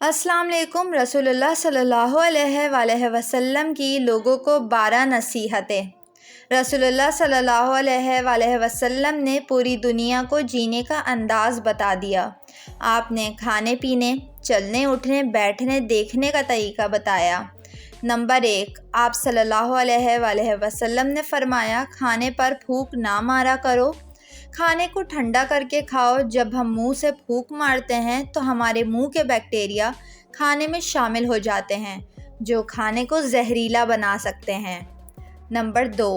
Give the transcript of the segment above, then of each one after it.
السلام علیکم۔ رسول اللہ صلی اللہ علیہ وآلہ وسلم کی لوگوں کو 12 نصیحتیں۔ رسول اللہ صلی اللہ علیہ وآلہ وسلم نے پوری دنیا کو جینے کا انداز بتا دیا۔ آپ نے کھانے پینے، چلنے اٹھنے، بیٹھنے، دیکھنے کا طریقہ بتایا۔ نمبر 1، آپ صلی اللہ علیہ وآلہ وسلم نے فرمایا، کھانے پر پھونک نہ مارا کرو۔ کھانے کو ٹھنڈا کر کے کھاؤ۔ جب ہم منہ سے پھونک مارتے ہیں تو ہمارے منہ کے بیکٹیریا کھانے میں شامل ہو جاتے ہیں جو کھانے کو زہریلا بنا سکتے ہیں۔ نمبر 2،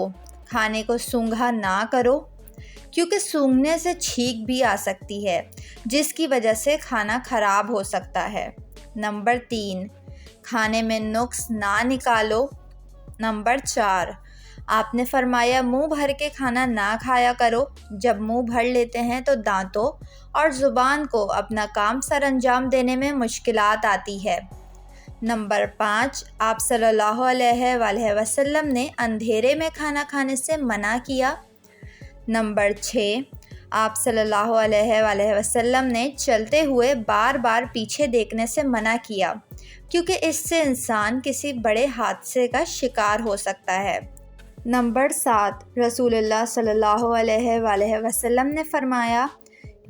کھانے کو سونگھا نہ کرو کیونکہ سونگھنے سے چھینک بھی آ سکتی ہے جس کی وجہ سے کھانا خراب ہو سکتا ہے۔ نمبر 3، کھانے میں نقص نہ نکالو۔ نمبر 4، آپ نے فرمایا منہ بھر کے کھانا نہ کھایا کرو۔ جب منہ بھر لیتے ہیں تو دانتوں اور زبان کو اپنا کام سر انجام دینے میں مشکلات آتی ہے۔ نمبر 5، آپ صلی اللہ علیہ وآلہ وسلم نے اندھیرے میں کھانا کھانے سے منع کیا۔ نمبر 6، آپ صلی اللہ علیہ وآلہ وسلم نے چلتے ہوئے بار بار پیچھے دیکھنے سے منع کیا کیونکہ اس سے انسان کسی بڑے حادثے کا شکار ہو سکتا ہے۔ نمبر 7، رسول اللہ صلی اللہ علیہ وآلہ وسلم نے فرمایا،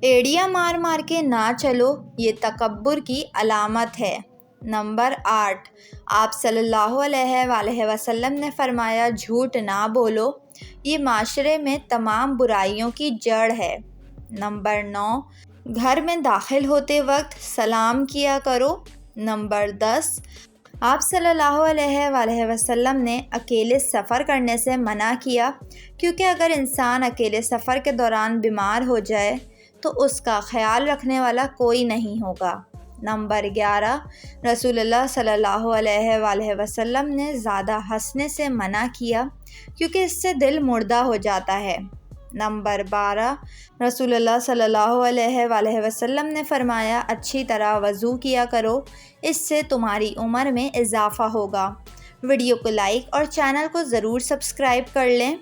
ایڑیاں مار مار کے نہ چلو، یہ تکبر کی علامت ہے۔ نمبر 8، آپ صلی اللہ علیہ وآلہ وسلم نے فرمایا، جھوٹ نہ بولو، یہ معاشرے میں تمام برائیوں کی جڑ ہے۔ نمبر 9، گھر میں داخل ہوتے وقت سلام کیا کرو۔ نمبر 10، آپ صلی اللہ علیہ وآلہ وسلم نے اکیلے سفر کرنے سے منع کیا کیونکہ اگر انسان اکیلے سفر کے دوران بیمار ہو جائے تو اس کا خیال رکھنے والا کوئی نہیں ہوگا۔ نمبر 11، رسول اللہ صلی اللہ علیہ وآلہ وسلم نے زیادہ ہنسنے سے منع کیا کیونکہ اس سے دل مردہ ہو جاتا ہے۔ نمبر 12، رسول اللہ صلی اللہ علیہ وآلہ وسلم نے فرمایا، اچھی طرح وضو کیا کرو، اس سے تمہاری عمر میں اضافہ ہوگا۔ ویڈیو کو لائک اور چینل کو ضرور سبسکرائب کر لیں۔